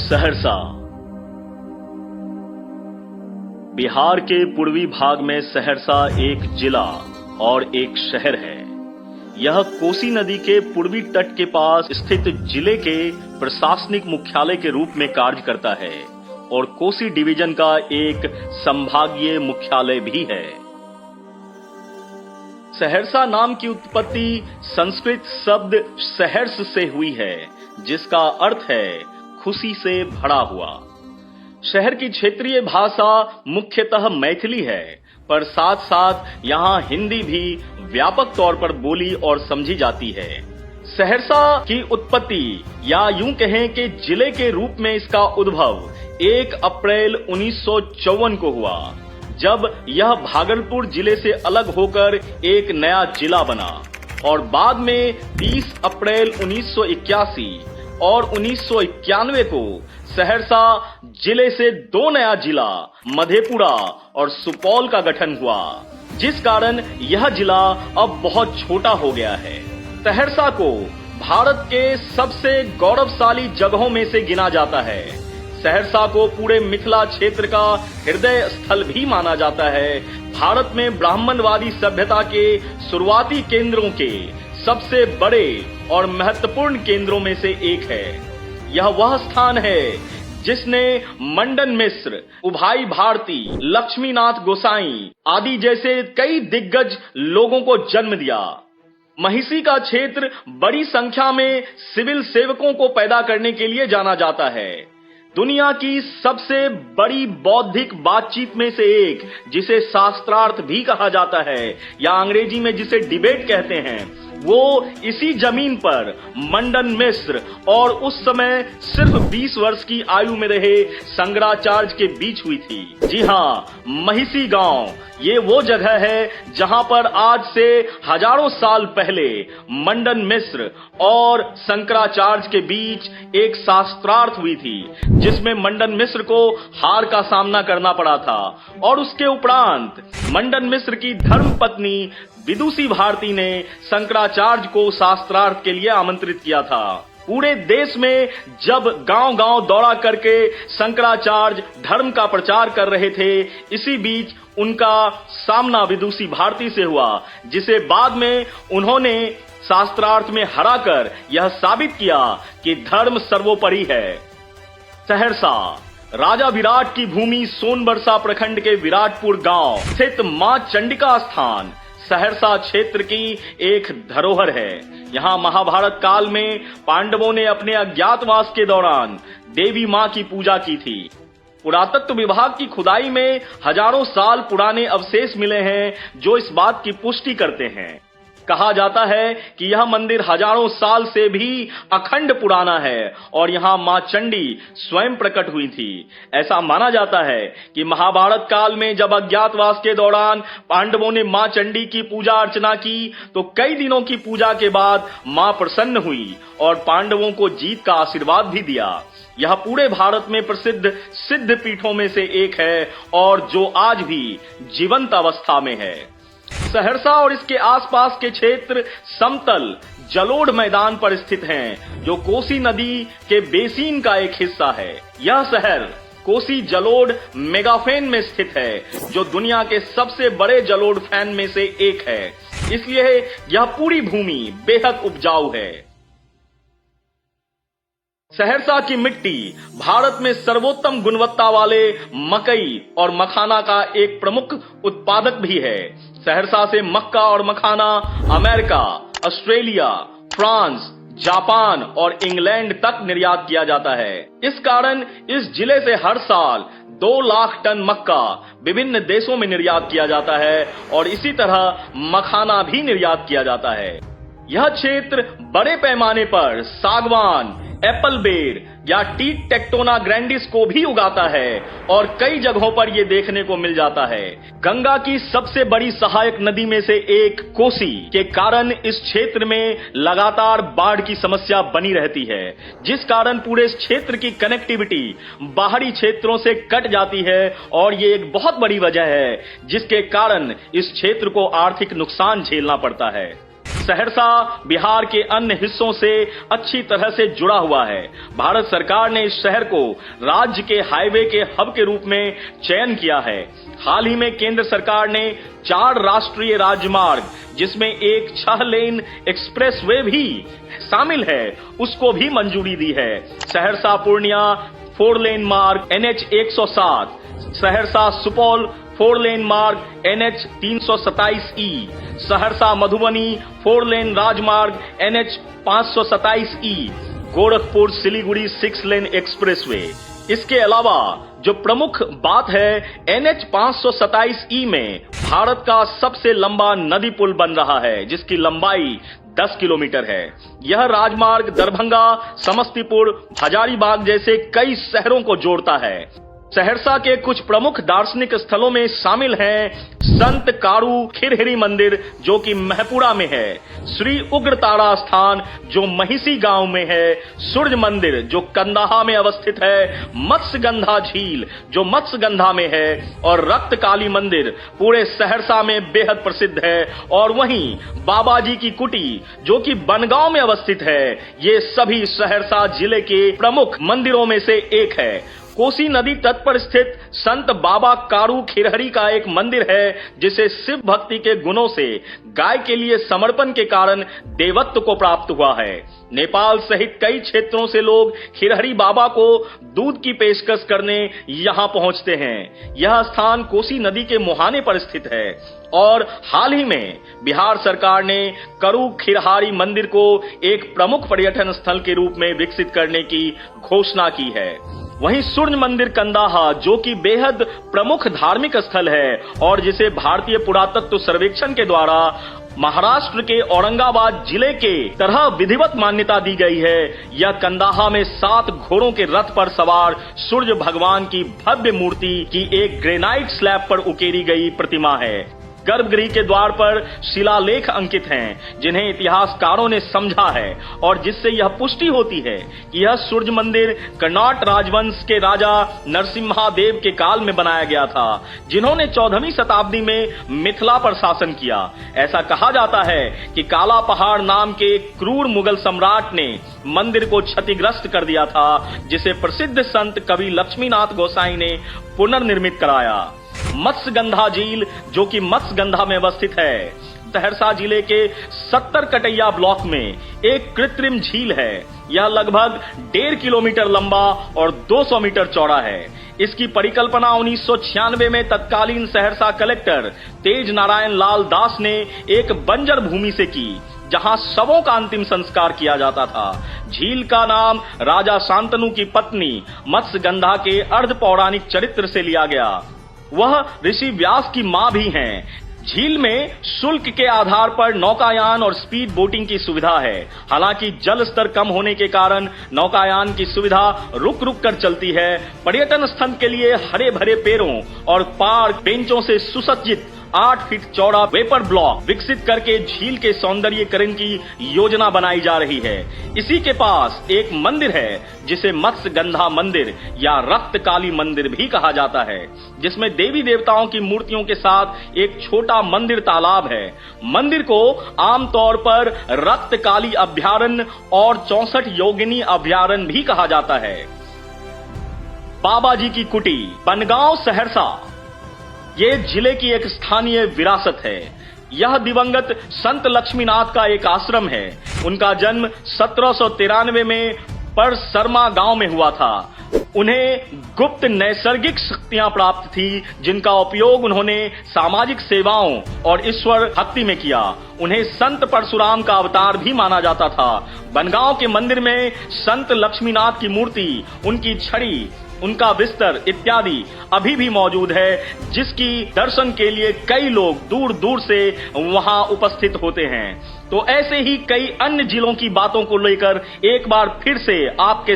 सहरसा बिहार के पूर्वी भाग में सहरसा एक जिला और एक शहर है। यह कोसी नदी के पूर्वी तट के पास स्थित जिले के प्रशासनिक मुख्यालय के रूप में कार्य करता है और कोसी डिवीजन का एक संभागीय मुख्यालय भी है। सहरसा नाम की उत्पत्ति संस्कृत शब्द सहर्ष से हुई है, जिसका अर्थ है खुशी से भरा हुआ। शहर की क्षेत्रीय भाषा मुख्यतः मैथिली है, पर साथ साथ यहाँ हिंदी भी व्यापक तौर पर बोली और समझी जाती है। सहरसा की उत्पत्ति या यूं कहें कि जिले के रूप में इसका उद्भव 1 अप्रैल 1954 को हुआ, जब यह भागलपुर जिले से अलग होकर एक नया जिला बना और बाद में 30 अप्रैल 1981 और 1991 को सहरसा जिले से 2 नया जिला मधेपुरा और सुपौल का गठन हुआ, जिस कारण यह जिला अब बहुत छोटा हो गया है। सहरसा को भारत के सबसे गौरवशाली जगहों में से गिना जाता है। सहरसा को पूरे मिथिला क्षेत्र का हृदय स्थल भी माना जाता है। भारत में ब्राह्मणवादी सभ्यता के शुरुआती केंद्रों के सबसे बड़े और महत्वपूर्ण केंद्रों में से एक है। यह वह स्थान है जिसने मंडन मिश्र, उभाई भारती, लक्ष्मीनाथ गोसाई आदि जैसे कई दिग्गज लोगों को जन्म दिया। महिषी का क्षेत्र बड़ी संख्या में सिविल सेवकों को पैदा करने के लिए जाना जाता है। दुनिया की सबसे बड़ी बौद्धिक बातचीत में से एक, जिसे शास्त्रार्थ भी कहा जाता है या अंग्रेजी में जिसे डिबेट कहते हैं, वो इसी जमीन पर मंडन मिश्र और उस समय सिर्फ 20 वर्ष की आयु में रहे शंकराचार्य के बीच हुई थी। जी हाँ, महिषी गांव ये वो जगह है जहां पर आज से हजारों साल पहले मंडन मिश्र और शंकराचार्य के बीच एक शास्त्रार्थ हुई थी, जिसमें मंडन मिश्र को हार का सामना करना पड़ा था और उसके उपरांत मंडन मिश्र की धर्मपत्नी विदुषी भारती ने शंकराचार्य को शास्त्रार्थ के लिए आमंत्रित किया था। पूरे देश में जब गांव-गांव दौड़ा करके शंकराचार्य धर्म का प्रचार कर रहे थे, इसी बीच उनका सामना विदुषी भारती से हुआ, जिसे बाद में उन्होंने शास्त्रार्थ में हराकर यह साबित किया कि धर्म सर्वोपरि है। सहरसा राजा विराट की भूमि सोनबरसा प्रखंड के विराटपुर गांव स्थित मां चंडिका स्थान सहरसा क्षेत्र की एक धरोहर है। यहाँ महाभारत काल में पांडवों ने अपने अज्ञातवास के दौरान देवी मां की पूजा की थी। पुरातत्व विभाग की खुदाई में हजारों साल पुराने अवशेष मिले हैं जो इस बात की पुष्टि करते हैं। कहा जाता है कि यह मंदिर हजारों साल से भी अखंड पुराना है और यहाँ मां चंडी स्वयं प्रकट हुई थी। ऐसा माना जाता है कि महाभारत काल में जब अज्ञातवास के दौरान पांडवों ने मां चंडी की पूजा अर्चना की, तो कई दिनों की पूजा के बाद मां प्रसन्न हुई और पांडवों को जीत का आशीर्वाद भी दिया। यह पूरे भारत में प्रसिद्ध सिद्ध पीठों में से एक है और जो आज भी जीवंत अवस्था में है। सहरसा और इसके आसपास के क्षेत्र समतल जलोढ़ मैदान पर स्थित हैं, जो कोसी नदी के बेसिन का एक हिस्सा है। यह शहर कोसी जलोढ़ मेगाफेन में स्थित है, जो दुनिया के सबसे बड़े जलोढ़ फैन में से एक है। इसलिए यह पूरी भूमि बेहद उपजाऊ है। सहरसा की मिट्टी भारत में सर्वोत्तम गुणवत्ता वाले मकई और मखाना का एक प्रमुख उत्पादक भी है। सहरसा से मक्का और मखाना अमेरिका, ऑस्ट्रेलिया, फ्रांस, जापान और इंग्लैंड तक निर्यात किया जाता है। इस कारण इस जिले से हर साल 2 लाख टन मक्का विभिन्न देशों में निर्यात किया जाता है और इसी तरह मखाना भी निर्यात किया जाता है। यह क्षेत्र बड़े पैमाने पर सागवान, एप्पल बेर या टी टेक्टोना ग्रैंडिस को भी उगाता है और कई जगहों पर यह देखने को मिल जाता है। गंगा की सबसे बड़ी सहायक नदी में से एक कोसी के कारण इस क्षेत्र में लगातार बाढ़ की समस्या बनी रहती है, जिस कारण पूरे इस क्षेत्र की कनेक्टिविटी बाहरी क्षेत्रों से कट जाती है और ये एक बहुत बड़ी वजह है जिसके कारण इस क्षेत्र को आर्थिक नुकसान झेलना पड़ता है। सहरसा बिहार के अन्य हिस्सों से अच्छी तरह से जुड़ा हुआ है। भारत सरकार ने इस शहर को राज्य के हाईवे के हब के रूप में चयन किया है। हाल ही में केंद्र सरकार ने 4 राष्ट्रीय राजमार्ग, जिसमें एक 6 लेन एक्सप्रेसवे भी शामिल है, उसको भी मंजूरी दी है। सहरसा पूर्णिया 4 लेन मार्ग NH 107, सहरसा सुपौल 4 लेन मार्ग NH 327E, सहरसा मधुबनी 4 लेन राजमार्ग NH 527E, गोरखपुर सिलीगुड़ी 6 लेन एक्सप्रेसवे। इसके अलावा जो प्रमुख बात है, NH 527E में भारत का सबसे लंबा नदी पुल बन रहा है, जिसकी लंबाई 10 किलोमीटर है। यह राजमार्ग दरभंगा, समस्तीपुर, हजारीबाग जैसे कई शहरों को जोड़ता है। सहरसा के कुछ प्रमुख दार्शनिक स्थलों में शामिल हैं संत कारू खिरहरी मंदिर, जो कि महपुरा में है, श्री उग्रतारा स्थान जो महिसी गांव में है, सूर्य मंदिर जो कंदाहा में अवस्थित है, मत्स्यगंधा झील जो मत्स्यगंधा में है, और रक्त काली मंदिर पूरे सहरसा में बेहद प्रसिद्ध है। और वहीं बाबा जी की कुटी जो कि बनगांव में अवस्थित है। ये सभी सहरसा जिले के प्रमुख मंदिरों में से एक है। कोसी नदी तट पर स्थित संत बाबा कारू खिरहरी का एक मंदिर है, जिसे शिव भक्ति के गुणों से गाय के लिए समर्पण के कारण देवत्व को प्राप्त हुआ है। नेपाल सहित कई क्षेत्रों से लोग खिरहरी बाबा को दूध की पेशकश करने यहाँ पहुँचते हैं। यह स्थान कोसी नदी के मुहाने पर स्थित है और हाल ही में बिहार सरकार ने करू खिरहारी मंदिर को एक प्रमुख पर्यटन स्थल के रूप में विकसित करने की घोषणा की है। वहीं सूर्य मंदिर कंदाहा, जो कि बेहद प्रमुख धार्मिक स्थल है और जिसे भारतीय पुरातत्व सर्वेक्षण के द्वारा महाराष्ट्र के औरंगाबाद जिले के तरह विधिवत मान्यता दी गई है। यह कंदाहा में 7 घोड़ों के रथ पर सवार सूर्य भगवान की भव्य मूर्ति की एक ग्रेनाइट स्लैब पर उकेरी गई प्रतिमा है। गर्भगृह के द्वार पर शिलालेख अंकित हैं, जिन्हें इतिहासकारों ने समझा है और जिससे यह पुष्टि होती है कि यह सूर्य मंदिर कर्नाट राजवंश के राजा नरसिम्हादेव के काल में बनाया गया था, जिन्होंने 14वीं शताब्दी में मिथिला पर शासन किया। ऐसा कहा जाता है कि काला पहाड़ नाम के एक क्रूर मुगल सम्राट ने मंदिर को क्षतिग्रस्त कर दिया था, जिसे प्रसिद्ध संत कवि लक्ष्मीनाथ गोसाई ने पुनर्निर्मित कराया। मत्स्यगंधा झील, जो कि मत्स्यगंधा में अवस्थित है, सहरसा जिले के 70 कटैया ब्लॉक में एक कृत्रिम झील है। यह लगभग 1.5 किलोमीटर लंबा और 200 मीटर चौड़ा है। इसकी परिकल्पना 1996 में तत्कालीन सहरसा कलेक्टर तेज नारायण लाल दास ने एक बंजर भूमि से की, जहां शवों का अंतिम संस्कार किया जाता था। झील का नाम राजा शांतनु की पत्नी मत्स्यगंधा के अर्ध पौराणिक चरित्र से लिया गया। वह ऋषि व्यास की मां भी हैं। झील में शुल्क के आधार पर नौकायान और स्पीड बोटिंग की सुविधा है। हालांकि जल स्तर कम होने के कारण नौकायान की सुविधा रुक रुक कर चलती है। पर्यटन स्थल के लिए हरे भरे पेड़ों और पार्क बेंचों से सुसज्जित 8 फीट चौड़ा वेपर ब्लॉक विकसित करके झील के सौंदर्यीकरण की योजना बनाई जा रही है। इसी के पास एक मंदिर है, जिसे मत्स्यगंधा मंदिर या रक्त काली मंदिर भी कहा जाता है, जिसमें देवी देवताओं की मूर्तियों के साथ एक छोटा मंदिर तालाब है। मंदिर को आमतौर पर रक्त काली अभयारण्य और 64 योगिनी अभयारण्य भी कहा जाता है। बाबा जी की कुटी, बनगांव, सहरसा, ये जिले की एक स्थानीय विरासत है। यह दिवंगत संत लक्ष्मीनाथ का एक आश्रम है। उनका जन्म 1793 में पर शर्मा गांव में हुआ था। उन्हें गुप्त नैसर्गिक शक्तियां प्राप्त थी, जिनका उपयोग उन्होंने सामाजिक सेवाओं और ईश्वर भक्ति में किया। उन्हें संत परशुराम का अवतार भी माना जाता था। बनगांव के मंदिर में संत लक्ष्मीनाथ की मूर्ति, उनकी छड़ी, उनका बिस्तर इत्यादि अभी भी मौजूद है, जिसकी दर्शन के लिए कई लोग दूर दूर से वहां उपस्थित होते हैं। तो ऐसे ही कई अन्य जिलों की बातों को लेकर एक बार फिर से आपके